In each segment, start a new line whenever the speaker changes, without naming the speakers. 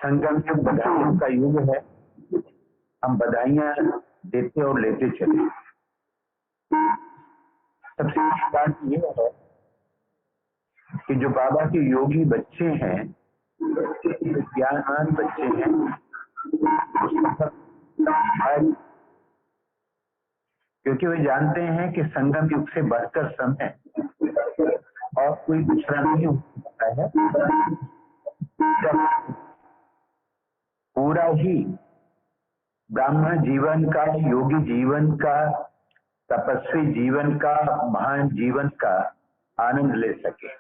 संगम युग बधाइयों का युग है। हम बधाइयां देते और लेते चले। सबसे बड़ी बात यह है कि जो बाबा के योगी बच्चे हैं, ज्ञानवान बच्चे हैं, क्योंकि वे जानते हैं कि संगम युग से बढ़कर समय और कोई दूसरा नहीं हो सकता है। जब पूरा ही ब्राह्मण जीवन का, योगी जीवन का, तपस्वी जीवन का, महान जीवन का आनंद ले सके।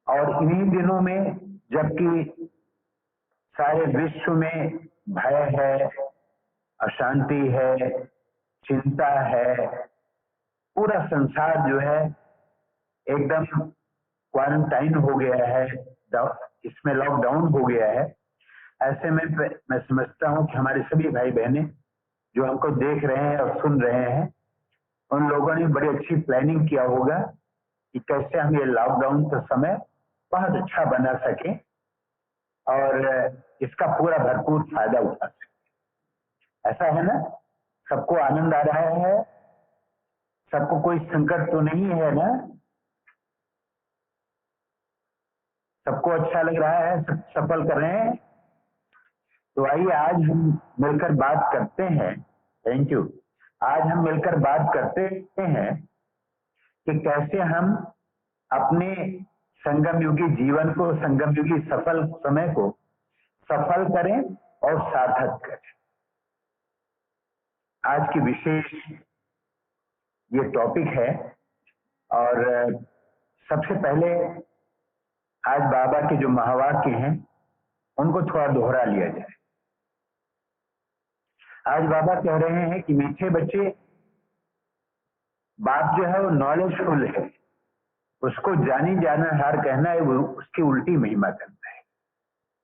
और इन्हीं दिनों में जबकि सारे विश्व में भय है, अशांति है, चिंता है, पूरा संसार जो है एकदम क्वारंटाइन हो गया है, इसमें लॉकडाउन हो गया है। ऐसे में मैं समझता हूँ कि हमारे सभी भाई बहनें जो हमको देख रहे हैं और सुन रहे हैं, उन लोगों ने बड़ी अच्छी प्लानिंग किया होगा कि कैसे हम ये लॉकडाउन का समय बहुत अच्छा बना सके और इसका पूरा भरपूर फायदा उठा सके। ऐसा है ना? सबको आनंद आ रहा है, सबको कोई संकट तो नहीं है ना? सबको अच्छा लग रहा है, सब सफल कर रहे हैं। तो आइए आज हम मिलकर बात करते हैं। Thank you. आज हम मिलकर बात करते हैं कि कैसे हम अपने संगम युगी जीवन को, संगम युगी सफल समय को सफल करें और सार्थक करें। आज की विशेष ये टॉपिक है और सबसे पहले आज बाबा के जो महावाक्य हैं उनको थोड़ा दोहरा लिया जाए। आज बाबा कह रहे हैं कि मीठे बच्चे, बाप जो है वो नॉलेजफुल है, उसको जानी जाना हार कहना है, वो उसकी उल्टी महिमा करता है।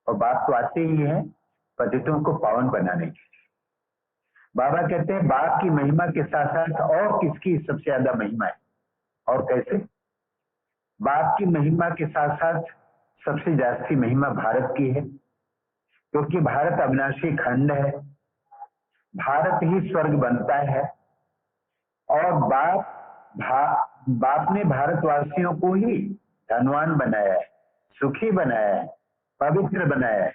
और बाप तो आते ही है पतितों को पावन बनाने के लिए। बाबा कहते हैं बाप की महिमा के साथ साथ और किसकी सबसे ज्यादा महिमा है और कैसे? बाप की महिमा के साथ साथ सबसे जास्ती महिमा भारत की है, क्योंकि भारत अविनाशी खंड है, भारत ही स्वर्ग बनता है। और बाप ने भारतवासियों को ही धनवान बनाया है, सुखी बनाया है, पवित्र बनाया है।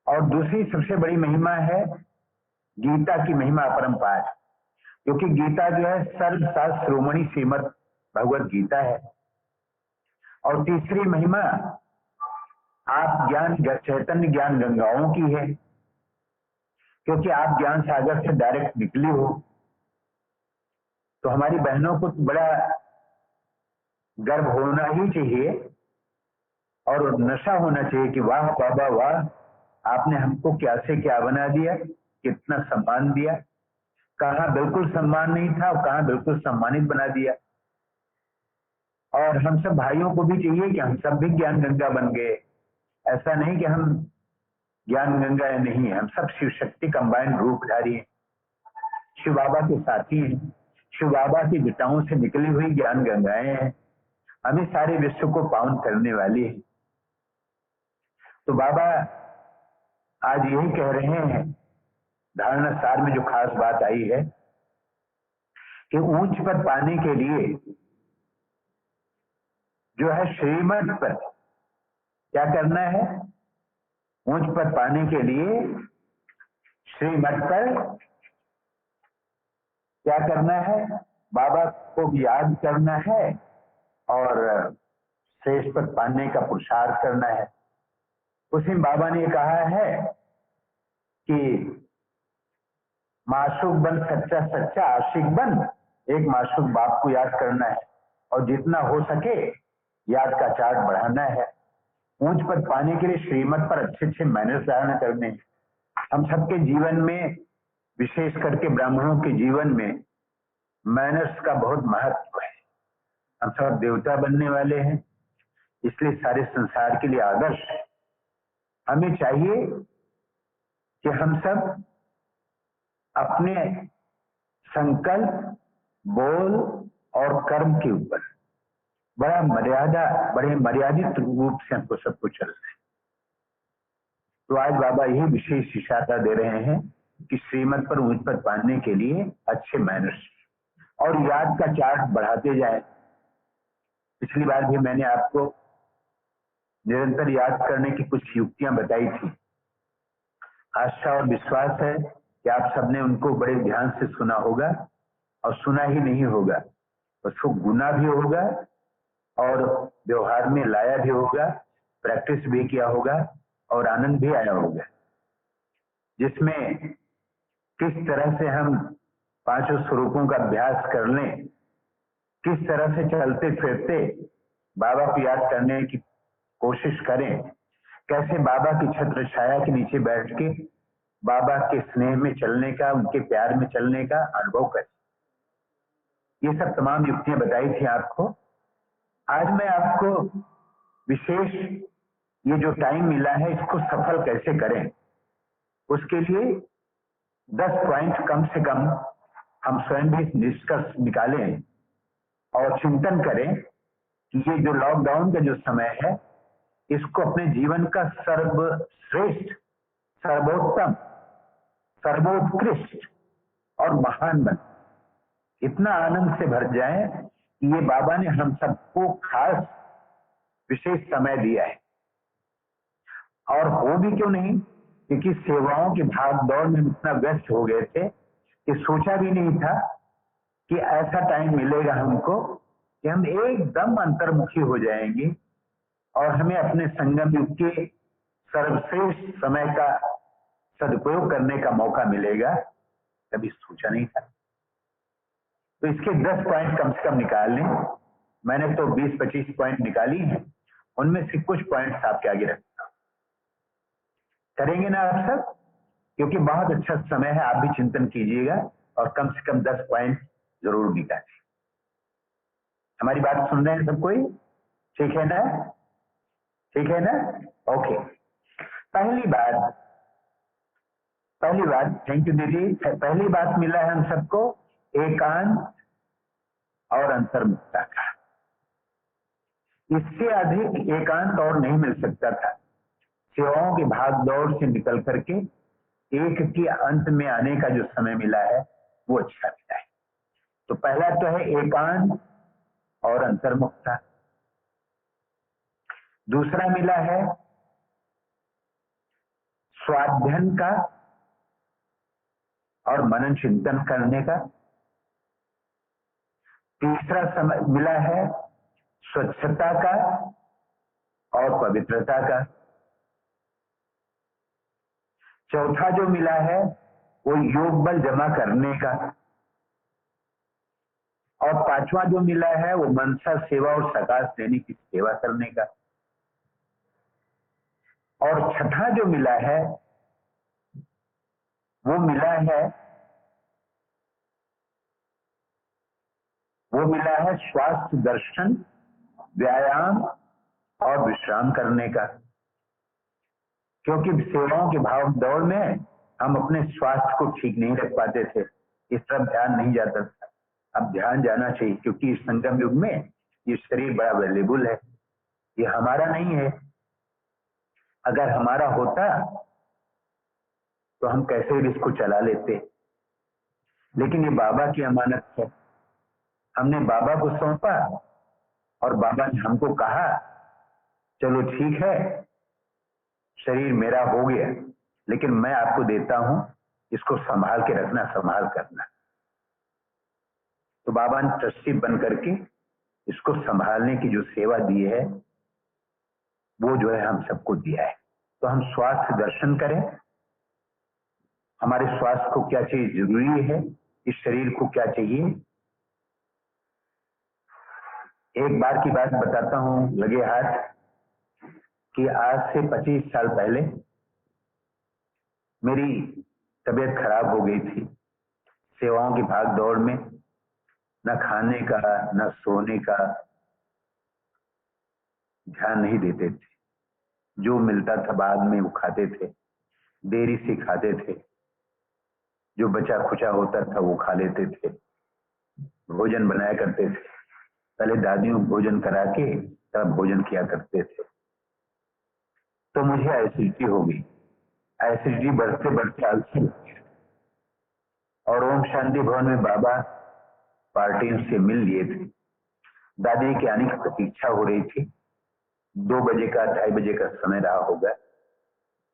और दूसरी सबसे बड़ी महिमा है गीता की महिमा अपरंपार, क्योंकि गीता जो है सर्वशास्त्र शिरोमणि श्रीमद् भगवत गीता है। और तीसरी महिमा आप ज्ञान चैतन्य ज्ञान गंगाओं की है, क्योंकि आप ज्ञान सागर से डायरेक्ट निकली हो। तो हमारी बहनों को बड़ा गर्व होना ही चाहिए और नशा होना चाहिए कि वाह बाबा वाह, आपने हमको क्या से क्या बना दिया, कितना सम्मान दिया। कहाँ बिल्कुल सम्मान नहीं था और कहाँ बिल्कुल सम्मानित बना दिया। और हम सब भाइयों को भी चाहिए कि हम सब भी ज्ञान गंगा बन गए। ऐसा नहीं कि हम ज्ञान गंगा नहीं है, हम सब शिव शक्ति कंबाइंड रूपधारी हैं, शिव बाबा के साथी हैं, शिव बाबा की जटाओं से निकली हुई ज्ञान गंगाएं हैं, हमें सारे विश्व को पावन करने वाली है। तो बाबा आज यही कह रहे हैं, धारणा सार में जो खास बात आई है कि ऊंच पद पाने के लिए जो है श्रीमत पर क्या करना है? ऊंच पद पाने के लिए श्रीमत पर क्या करना है? बाबा को याद करना है और श्रेष्ठ पद पाने का पुरुषार्थ करना है। उसी बाबा ने कहा है कि माशूक बन सच्चा सच्चा आशिक बन, एक माशूक बाप को याद करना है और जितना हो सके याद का चार्ट बढ़ाना है। ऊंच पद पाने के लिए श्रीमत पर अच्छे अच्छे मैनर्स धारण करने हैं। हम सबके जीवन में, विशेष करके ब्राह्मणों के जीवन में मैनर्स का बहुत महत्व है। हम सब देवता बनने वाले हैं, इसलिए सारे संसार के लिए आदर्श है। हमें चाहिए कि हम सब अपने संकल्प, बोल और कर्म के ऊपर बड़े मर्यादित रूप से हमको सबको चलना है। तो आज बाबा यही विशेष इशारा दे रहे हैं कि श्रीमत पर ऊंच पद पाने के लिए अच्छे मैनर्स और याद का चार्ट बढ़ाते जाए। पिछली बार भी मैंने आपको निरंतर याद करने की कुछ युक्तियां बताई थी। आशा और विश्वास है कि आप सबने उनको बड़े ध्यान से सुना होगा, और सुना ही नहीं होगा, उसको गुना भी होगा और व्यवहार में लाया भी होगा, प्रैक्टिस भी किया होगा और आनंद भी आया होगा, जिसमें किस तरह से हम पांचों स्वरूपों का अभ्यास कर लें, किस तरह से चलते फिरते बाबा को याद करने की कोशिश करें, कैसे बाबा की छत्र छाया के नीचे बैठ के बाबा के स्नेह में चलने का, उनके प्यार में चलने का अनुभव करें। ये सब तमाम युक्तियां बताई थी आपको। आज मैं आपको विशेष ये जो टाइम मिला है इसको सफल कैसे करें, उसके लिए 10 पॉइंट कम से कम हम स्वयं भी निष्कर्ष निकालें और चिंतन करें कि ये जो लॉकडाउन का जो समय है इसको अपने जीवन का सर्वश्रेष्ठ, सर्वोत्तम, सर्वोत्कृष्ट और महान बन, इतना आनंद से भर जाए कि ये बाबा ने हम सबको खास विशेष समय दिया है। और हो भी क्यों नहीं, क्योंकि सेवाओं की भाग दौड़ में इतना व्यस्त हो गए थे कि सोचा भी नहीं था कि ऐसा टाइम मिलेगा हमको कि हम एकदम अंतर्मुखी हो जाएंगे और हमें अपने संगम युग के सर्वश्रेष्ठ समय का सदुपयोग करने का मौका मिलेगा। कभी सोचा नहीं था। तो इसके 10 पॉइंट कम से कम निकाल लें। मैंने तो 20-25 पॉइंट निकाली हैं, उनमें से कुछ पॉइंट्स आपके आगे रखता हूं। करेंगे ना आप सब? क्योंकि बहुत अच्छा समय है, आप भी चिंतन कीजिएगा और कम से कम 10 पॉइंट जरूर निकालें। हमारी बात सुन रहे हैं सब कोई? ठीक है ना? ठीक है ना? ओके। पहली बात, थैंक यू दीदी। पहली बात मिला है हम सबको एकांत और अंतर्मुखता का। इससे अधिक एकांत और नहीं मिल सकता था। सेवाओं की भाग दौड़ से निकल करके एक के अंत में आने का जो समय मिला है वो अच्छा मिला है। तो पहला तो है एकांत और अंतर्मुखता। दूसरा मिला है स्वाध्ययन का और मनन चिंतन करने का। तीसरा समय मिला है स्वच्छता का और पवित्रता का। चौथा जो मिला है वो योग बल जमा करने का। और पांचवा जो मिला है वो मनसा सेवा और सकाश देने की सेवा करने का। और छठा जो मिला है वो मिला है स्वास्थ्य दर्शन, व्यायाम और विश्राम करने का। क्योंकि सेवाओं के भाव दौड़ में हम अपने स्वास्थ्य को ठीक नहीं रख पाते थे, इस तरफ ध्यान नहीं जाता था। अब ध्यान जाना चाहिए, क्योंकि इस संगम युग में ये शरीर बड़ा वैल्यूबल है, ये हमारा नहीं है। अगर हमारा होता तो हम कैसे भी इसको चला लेते, लेकिन ये बाबा की अमानत है। हमने बाबा को सौंपा और बाबा ने हमको कहा चलो ठीक है, शरीर मेरा हो गया, लेकिन मैं आपको देता हूं, इसको संभाल के रखना, संभाल करना। तो बाबा ने ट्रस्टी बन करके इसको संभालने की जो सेवा दी है वो जो है हम सबको दिया है। तो हम स्वास्थ्य दर्शन करें, हमारे स्वास्थ्य को क्या चाहिए, जरूरी है, इस शरीर को क्या चाहिए। एक बार की बात बताता हूं लगे हाथ, कि आज से 25 साल पहले मेरी तबीयत खराब हो गई थी। सेवाओं की भाग दौड़ में न खाने का न सोने का ध्यान नहीं देते थे। जो मिलता था बाद में वो खाते थे, देरी से खाते थे, जो बचा खुचा होता था वो खा लेते थे। भोजन बनाया करते थे, पहले दादियों भोजन करा के तब भोजन किया करते थे। तो मुझे एसिडिटी हो गई, एसिडिटी बढ़ते बढ़ते अल्सर और ओम शांति भवन में बाबा पार्टियों से मिल लिए थे। दादी के आने की प्रतीक्षा हो रही थी। 2 बजे का 2:30 बजे का समय रहा होगा।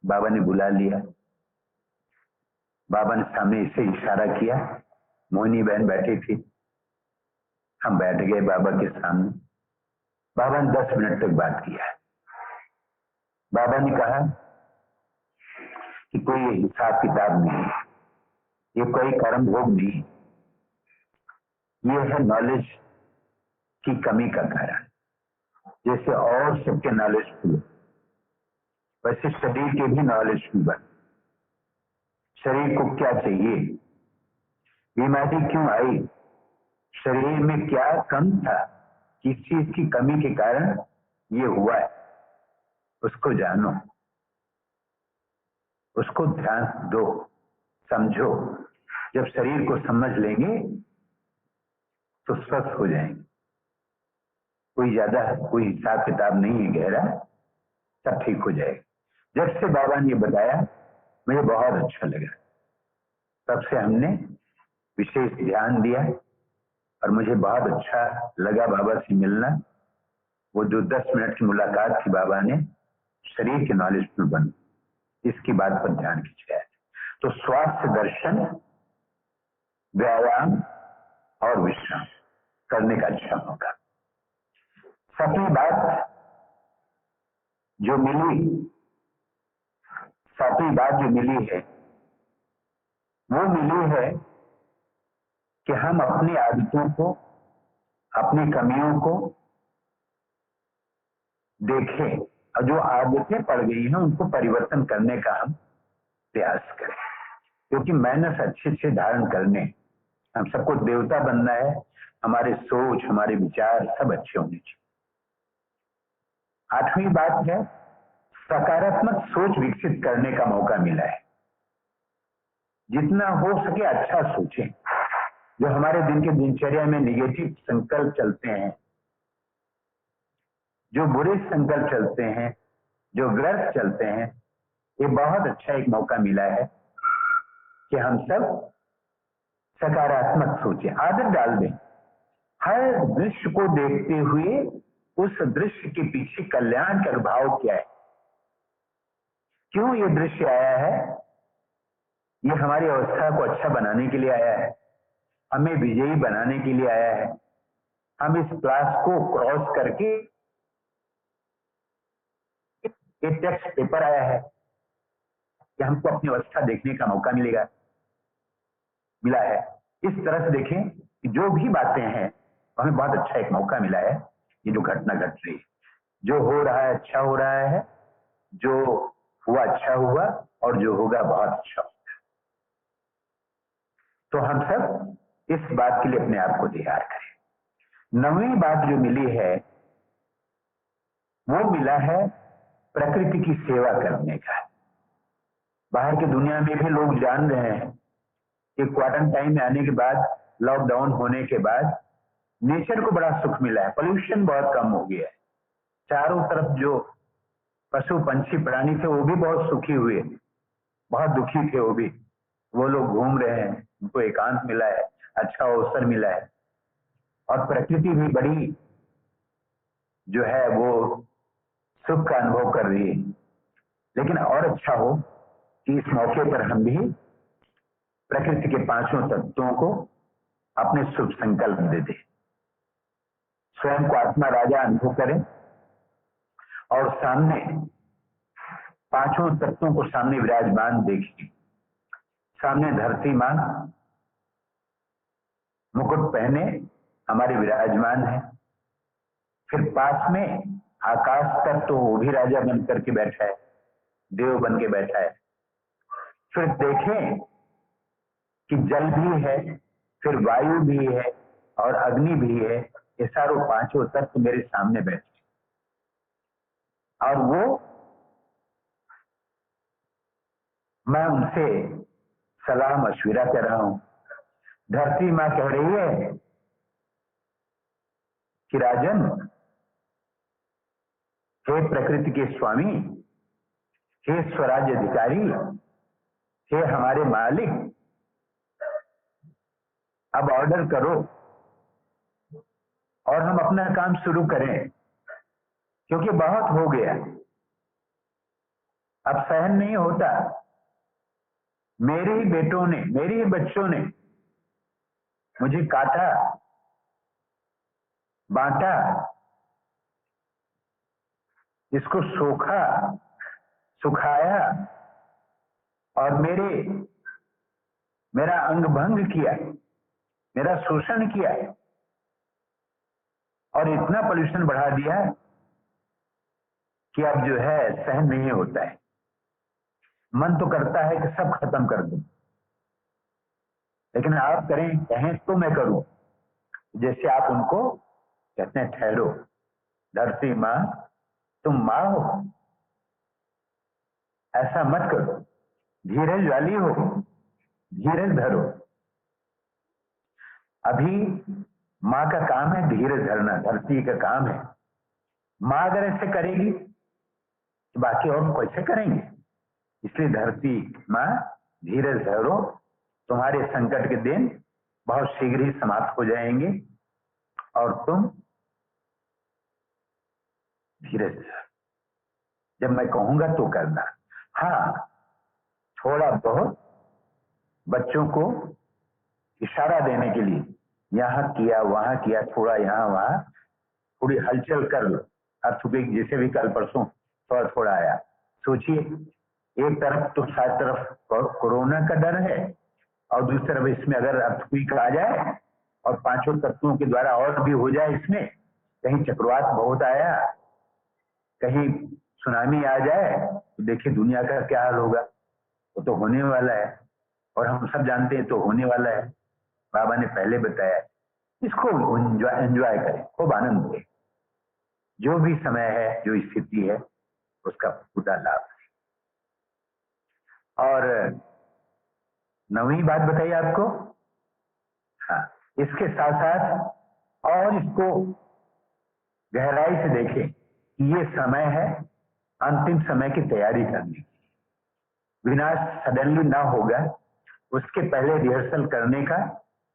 बाबा ने बुला लिया। बाबा ने सामने इसे इशारा किया। मोहिनी बहन बैठी थी। हम बैठ गए बाबा के सामने। बाबा ने 10 मिनट तक बात किया। बाबा ने कहा कि कोई हिसाब किताब नहीं, ये कोई कर्म भोग नहीं, ये है नॉलेज की कमी का कारण। जैसे और सबके नॉलेजफुल, वैसे शरीर के भी नॉलेजफुल बन। शरीर को क्या चाहिए, बीमारी क्यों आई, शरीर में क्या कम था, किस चीज की कमी के कारण ये हुआ है, उसको जानो, उसको ध्यान दो, समझो। जब शरीर को समझ लेंगे तो स्वस्थ हो जाएंगे। कोई ज्यादा कोई हिसाब किताब नहीं है गहरा, सब ठीक हो जाएगा। जब से बाबा ने बताया मुझे बहुत अच्छा लगा। तब से हमने विशेष ध्यान दिया और मुझे बहुत अच्छा लगा बाबा से मिलना। वो जो 10 मिनट की मुलाकात थी बाबा ने शरीर के नॉलेजफुल बन, इसकी बात पर ध्यान खिंचाया। तो स्वास्थ्य दर्शन, व्यायाम और विश्राम करने का अच्छा मौका। सभी बात जो मिली है वो मिली है कि हम अपनी आदतों को, अपनी कमियों को देखें और जो आदतें पड़ गई हैं उनको परिवर्तन करने का हम प्रयास करें। क्योंकि मेहनत अच्छे से धारण करने, हम सबको देवता बनना है। हमारे सोच, हमारे विचार सब अच्छे होने चाहिए। 8वीं बात है सकारात्मक सोच विकसित करने का मौका मिला है। जितना हो सके अच्छा सोचें। जो हमारे दिन के दिनचर्या में निगेटिव संकल्प चलते हैं, जो बुरे संकल्प चलते हैं, जो व्यर्थ चलते हैं, ये बहुत अच्छा एक मौका मिला है कि हम सब सकारात्मक सोचें, आदत डाल दें। हर दृश्य को देखते हुए उस दृश्य के पीछे कल्याण का भाव क्या है, क्यों ये दृश्य आया है। ये हमारी अवस्था को अच्छा बनाने के लिए आया है, हमें विजयी बनाने के लिए आया है। हम इस क्लास को क्रॉस करके एक टेक्स्ट पेपर आया है कि हमको अपनी अवस्था देखने का मौका मिला है। इस तरह से देखें कि जो भी बातें हैं हमें बहुत अच्छा एक मौका मिला है। ये जो घटना घट रही है, जो हो रहा है अच्छा हो रहा है, जो हुआ अच्छा हुआ और जो होगा बहुत अच्छा होगा। तो हम सब इस बात के लिए अपने आप को तैयार करें। 9वीं बात जो मिली है वो मिला है प्रकृति की सेवा करने का। बाहर की दुनिया में भी लोग जान रहे हैं कि क्वारंटाइन में आने के बाद, लॉकडाउन होने के बाद नेचर को बड़ा सुख मिला है। पोल्यूशन बहुत कम हो गया है। चारों तरफ जो पशु पंछी प्राणी थे वो भी बहुत सुखी हुए, बहुत दुखी थे वो लोग घूम रहे हैं, उनको एकांत मिला है, अच्छा अवसर मिला है। और प्रकृति भी बड़ी जो है वो सुख का अनुभव कर रही है। लेकिन और अच्छा हो कि इस मौके पर हम भी प्रकृति के 5 तत्वों को अपने शुभ संकल्प दे दें, स्वयं को आत्मा राजा अनुभव करें और सामने 5 तत्वों को सामने विराजमान देखिए। सामने धरती मां मुकुट पहने हमारे विराजमान है। फिर पास में आकाश तत्व, वो भी राजा बन करके बैठा है, देव बन के बैठा है। फिर देखें कि जल भी है, फिर वायु भी है और अग्नि भी है। ये सारों 5 तत्व मेरे सामने बैठे और वो मैं उनसे सलाह मशविरा कर रहा हूं। धरती मां कह रही है कि राजन, हे प्रकृति के स्वामी, हे स्वराज्य अधिकारी, हे हमारे मालिक, अब ऑर्डर करो और हम अपना काम शुरू करें, क्योंकि बहुत हो गया, अब सहन नहीं होता। मेरे ही बेटों ने, मेरे ही बच्चों ने मुझे काटा, बांटा, इसको सोखा, सुखाया और मेरा अंग भंग किया, मेरा शोषण किया और इतना पोल्यूशन बढ़ा दिया कि अब जो है सहन नहीं होता है। मन तो करता है कि सब खत्म कर दूं, लेकिन आप कहें तो मैं करूं। जैसे आप उनको कहते हैं, ठहरो, धरती माँ तुम माँ हो, ऐसा मत करो, धीरज वाली हो, धीरज धरो। अभी माँ का काम है धीरज धरना, धरती का काम है। माँ अगर ऐसे करेगी तो बाकी और कैसे करेंगे? इसलिए धरती माँ धीरज धरो, तुम्हारे संकट के दिन बहुत शीघ्र ही समाप्त हो जाएंगे और तुम धीरज धरो। जब मैं कहूंगा तो करना। हाँ, थोड़ा बहुत बच्चों को इशारा देने के लिए यहाँ किया, वहां किया, थोड़ा यहाँ वहां, थोड़ी हलचल कर लो। अर्थक्वेक जैसे भी कल परसों थोड़ा थोड़ा आया। सोचिए, एक तरफ तो सारी तरफ कोरोना का डर है और दूसरी तरफ इसमें अगर अर्थक्वेक आ जाए और पांचों तत्वों के द्वारा और भी हो जाए, इसमें कहीं चक्रवात बहुत आया, कहीं सुनामी आ जाए, तो देखिए दुनिया का क्या हाल होगा। वो तो होने वाला है और हम सब जानते हैं तो होने वाला है। बाबा ने पहले बताया, इसको एंजॉय करें, खूब आनंद लें। जो भी समय है, जो स्थिति है, उसका पूरा लाभ है। और नवीं बात बताइए आपको। हाँ, इसके साथ साथ और इसको गहराई से देखें कि ये समय है अंतिम समय की तैयारी करने की। विनाश सडनली ना होगा, उसके पहले रिहर्सल करने का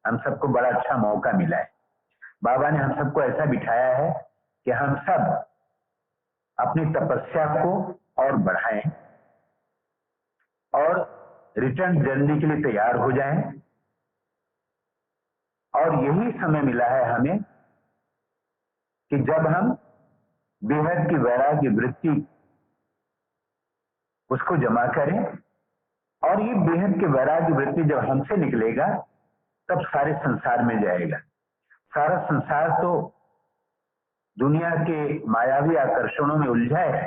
हम सबको बड़ा अच्छा मौका मिला है। बाबा ने हम सबको ऐसा बिठाया है कि हम सब अपनी तपस्या को और बढ़ाएं और रिटर्न जर्नी के लिए तैयार हो जाएं। और यही समय मिला है हमें कि जब हम बेहद की वैराग्य वृत्ति उसको जमा करें, और ये बेहद की वैराग्य वृत्ति जब हमसे निकलेगा तब सारे संसार में जाएगा। सारा संसार तो दुनिया के मायावी आकर्षणों में उलझा है।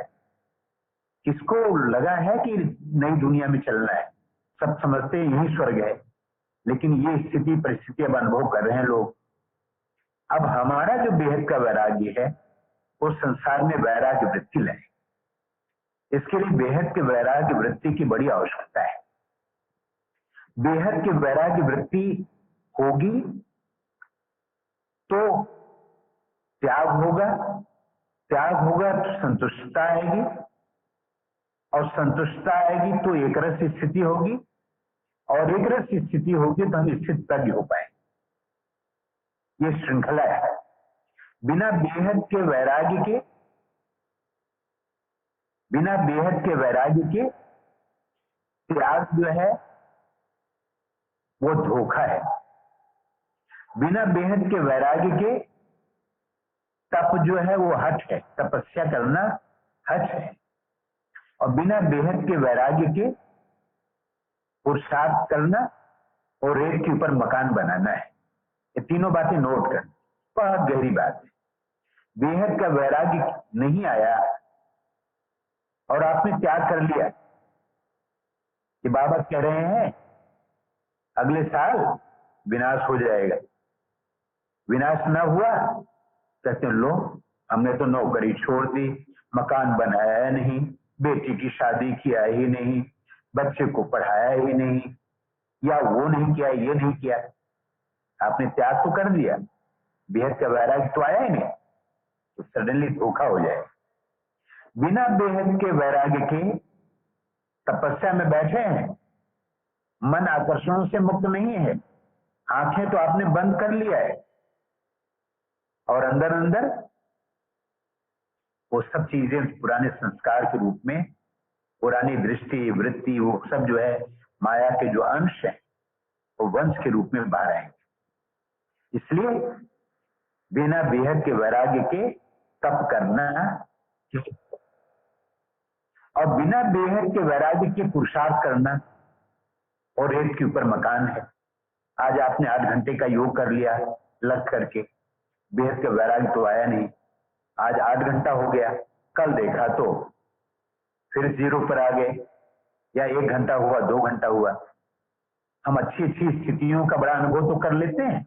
किसको लगा है कि नई दुनिया में चलना है? सब समझते हैं यही स्वर्ग है, लेकिन ये स्थिति परिस्थिति अब अनुभव कर रहे हैं लोग। अब हमारा जो बेहद का वैराग्य है वो संसार में वैराग्य वृत्ति लाए। इसके लिए बेहद के वैराग्य वृत्ति की बड़ी आवश्यकता है। बेहद की वैराग्य वृत्ति होगी तो त्याग होगा, त्याग होगा तो संतुष्टता आएगी, और संतुष्टता आएगी तो एक रस स्थिति होगी, और एक रस स्थिति होगी तो हम स्थित प्रज्ञ हो पाएंगे। ये श्रृंखला है। बिना बेहद के वैराग्य के, बिना बेहद के वैराग्य के त्याग जो है वो धोखा है। बिना बेहद के वैराग्य के तप जो है वो हठ है, तपस्या करना हठ है। और बिना बेहद के वैराग्य के पुरुषार्थ करना और रेत के ऊपर मकान बनाना है। ये तीनों बातें नोट कर, बहुत गहरी बात है। बेहद का वैराग्य नहीं आया और आपने त्याग कर लिया कि बाबा कह रहे हैं अगले साल विनाश हो जाएगा। विनाश ना हुआ, कहते लो हमने तो नौकरी छोड़ दी, मकान बनाया नहीं, बेटी की शादी किया ही नहीं, बच्चे को पढ़ाया ही नहीं, या वो नहीं किया, ये नहीं किया। आपने त्याग तो कर दिया, बेहद का वैराग्य तो आया ही नहीं, तो सडनली धोखा हो जाए। बिना बेहद के वैराग्य के तपस्या में बैठे हैं मन आकर्षणों से मुक्त नहीं है, आंखें तो आपने बंद कर लिया है और अंदर अंदर वो सब चीजें पुराने संस्कार के रूप में, पुरानी दृष्टि वृत्ति, वो सब जो है माया के जो अंश है वो वंश के रूप में बाहर आएंगे। इसलिए बिना बेहद के वैराग्य के तप करना और बिना बेहद के वैराग्य के पुरुषार्थ करना, और रेत के ऊपर मकान है। आज आपने 8 घंटे का योग कर लिया लग करके, बेहद का वैराग्य तो आया नहीं। आज 8 घंटा हो गया, कल देखा तो फिर 0 पर आ गए, या 1 घंटा हुआ 2 घंटा हुआ। हम अच्छी अच्छी स्थितियों का बड़ा अनुभव तो कर लेते हैं,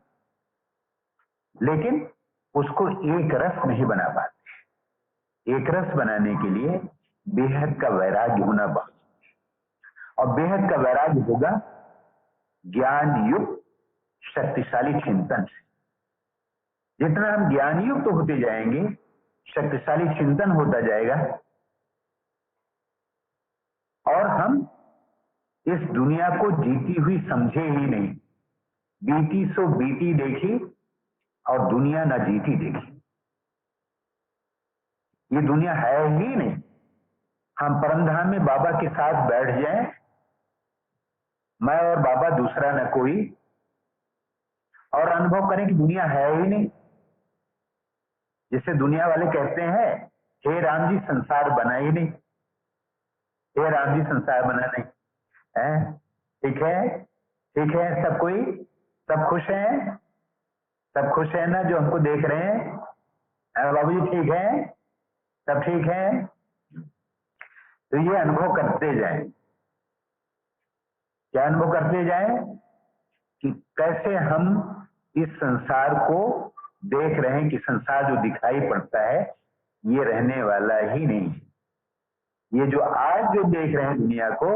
लेकिन उसको एक रस नहीं बना पाते। एक रस बनाने के लिए बेहद का वैराग्य होना बहुत, और बेहद का वैराग्य होगा ज्ञान युक्त शक्तिशाली चिंतन से। जितना हम ज्ञान युक्त होते जाएंगे, शक्तिशाली चिंतन होता जाएगा, और हम इस दुनिया को जीती हुई समझे ही नहीं। बीती सो बीती देखी और दुनिया ना जीती देखी। ये दुनिया है ही नहीं। हम परमधाम में बाबा के साथ बैठ जाएं, मैं और बाबा दूसरा न कोई, और अनुभव करें कि दुनिया है ही नहीं। जिसे दुनिया वाले कहते हैं, हे राम जी संसार बना ही नहीं, हे राम जी संसार बना नहीं है। ठीक है, ठीक है, सब कोई, सब खुश हैं, सब खुश है ना जो हमको देख रहे हैं? बाबू जी ठीक है, सब ठीक है। तो ये अनुभव करते जाएं। क्या अनुभव करते जाएं? कि कैसे हम इस संसार को देख रहे हैं कि संसार जो दिखाई पड़ता है ये रहने वाला ही नहीं है। ये जो आज जो देख रहे हैं दुनिया को,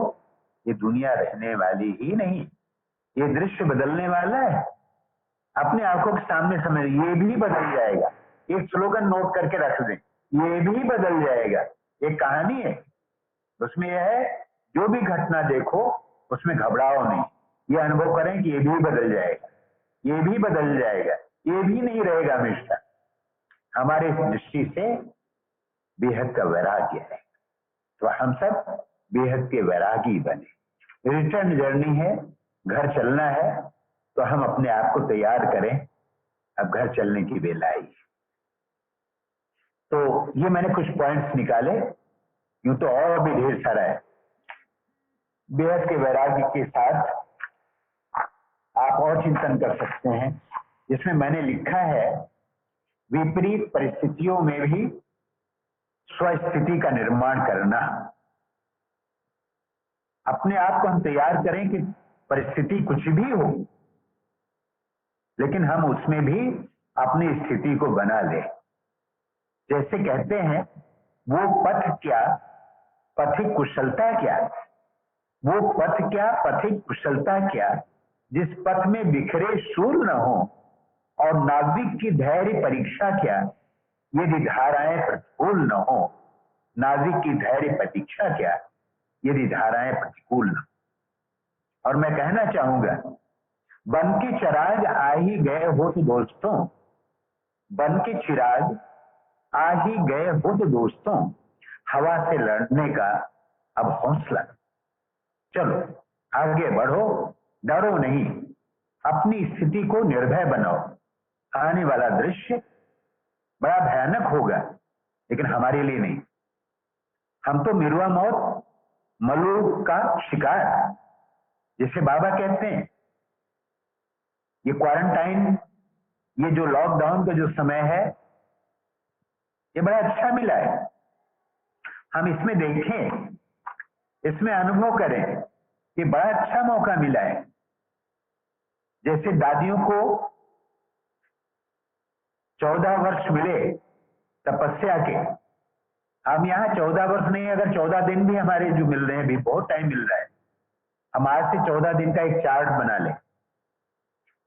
ये दुनिया रहने वाली ही नहीं। ये दृश्य बदलने वाला है। अपने आंखों के सामने समझ, ये भी बदल जाएगा। एक स्लोगन नोट करके रख दें, ये भी बदल जाएगा। एक कहानी है, उसमें यह है, जो भी घटना देखो उसमें घबराओ नहीं। ये अनुभव करें कि ये भी बदल जाएगा, ये भी बदल जाएगा, ये भी नहीं रहेगा हमेशा। हमारे इस दृष्टि से बेहद का वैराग्य है, तो हम सब बेहद के वैरागी बने। रिटर्न जर्नी है, घर चलना है, तो हम अपने आप को तैयार करें। अब घर चलने की बेला आई। तो ये मैंने कुछ पॉइंट्स निकाले, यूं तो और भी ढेर सारा है। बेहद के वैराग्य के साथ आप और चिंतन कर सकते हैं, जिसमें मैंने लिखा है, विपरीत परिस्थितियों में भी स्वस्थिति का निर्माण करना। अपने आप को हम तैयार करें कि परिस्थिति कुछ भी हो, लेकिन हम उसमें भी अपनी स्थिति को बना ले। जैसे कहते हैं, वो पथ क्या पथिक कुशलता क्या, वो पथ क्या पथिक कुशलता क्या, जिस पथ में बिखरे शूल न हो और नाविक की धैर्य परीक्षा क्या, यदि धाराएं प्रतिकूल न हो। नाविक की धैर्य परीक्षा क्या, यदि धाराएं प्रतिकूल न। और मैं कहना चाहूंगा, बन के चिराग आ ही गए हो तो दोस्तों, बन के चिराग आ ही गए हो तो दोस्तों, हवा से लड़ने का अब हौसला। चलो आगे बढ़ो, डरो नहीं, अपनी स्थिति को निर्भय बनाओ। आने वाला दृश्य बड़ा भयानक होगा, लेकिन हमारे लिए नहीं। हम तो मिरुआ मौत मलू का शिकार, जिसे बाबा कहते हैं। ये क्वारंटाइन, ये जो लॉकडाउन का जो समय है, ये बड़ा अच्छा मिला है। हम इसमें देखें, इसमें अनुभव करें कि बड़ा अच्छा मौका मिला है। जैसे दादियों को 14 वर्ष मिले तपस्या के, हम यहाँ 14 वर्ष नहीं, अगर 14 दिन भी हमारे जो मिल रहे हैं, भी बहुत टाइम मिल रहा है। हम आज से 14 दिन का एक चार्ट बना लें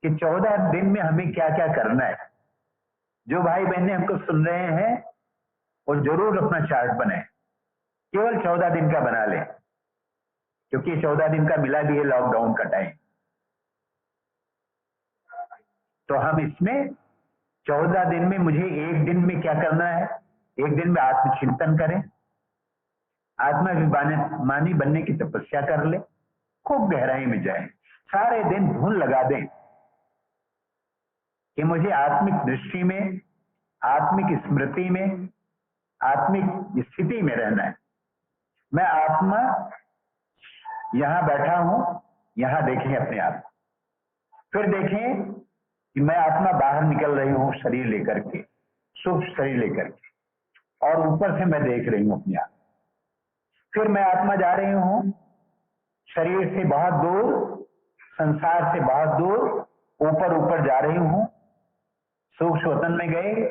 कि 14 दिन में हमें क्या क्या करना है। जो भाई बहनें हमको सुन रहे हैं वो जरूर अपना चार्ट बनाए, केवल 14 दिन का बना लें। क्योंकि 14 दिन का मिला भी है लॉकडाउन का टाइम। तो हम इसमें 14 दिन में मुझे एक दिन में क्या करना है, एक दिन में आत्मचिंतन करें, आत्माभिमानी बनने की तपस्या कर ले, खूब गहराई में जाए, सारे दिन धुन लगा दें कि मुझे आत्मिक दृष्टि में, आत्मिक स्मृति में, आत्मिक स्थिति में रहना है। मैं आत्मा यहां बैठा हूं, यहां देखें अपने आप, फिर देखें कि मैं आत्मा बाहर निकल रही हूं शरीर लेकर के, सूक्ष्म शरीर लेकर के, और ऊपर से मैं देख रही हूं अपने आप। फिर मैं आत्मा जा रही हूं शरीर से बहुत दूर, संसार से बहुत दूर, ऊपर ऊपर जा रही हूं, सूक्ष्म वतन में गए,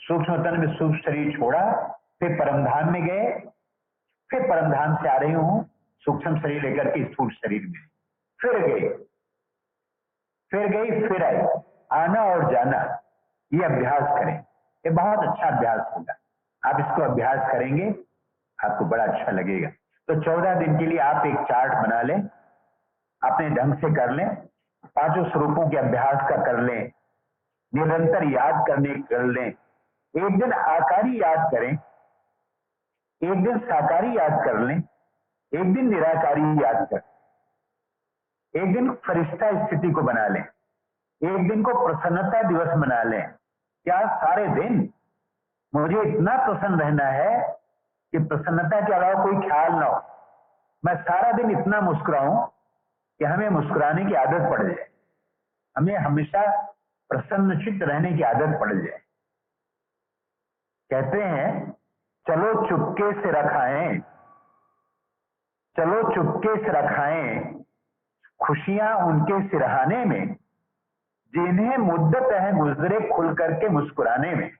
सूक्ष्म वतन में सूक्ष्म शरीर छोड़ा, फिर परमधाम में गए, फिर परमधाम से आ रही हूं सूक्ष्म शरीर लेकर के स्थूल शरीर में, फिर गई, फिर आई। आना और जाना, ये अभ्यास करें, ये बहुत अच्छा अभ्यास होगा। आप इसको अभ्यास करेंगे, आपको बड़ा अच्छा लगेगा। तो 14 दिन के लिए आप एक चार्ट बना लें, अपने ढंग से कर लें, पांचों स्वरूपों के अभ्यास का कर लें, निरंतर याद करने कर लें। एक दिन आकारी याद करें, एक दिन साकारी याद कर लें, एक दिन निराकारी याद कर, एक दिन फरिश्ता स्थिति को बना लें, एक दिन को प्रसन्नता दिवस बना लें। क्या सारे दिन मुझे इतना प्रसन्न रहना है कि प्रसन्नता के अलावा कोई ख्याल ना हो, मैं सारा दिन इतना मुस्कुराऊं कि हमें मुस्कुराने की आदत पड़ जाए, हमें हमेशा प्रसन्नचित्त रहने की आदत पड़ जाए। कहते हैं चलो चुपके से रखाएं, चलो चुपके से रखाएं खुशियां उनके सिरहाने में, जिन्हें मुद्दत है गुजरे खुल करके मुस्कुराने में।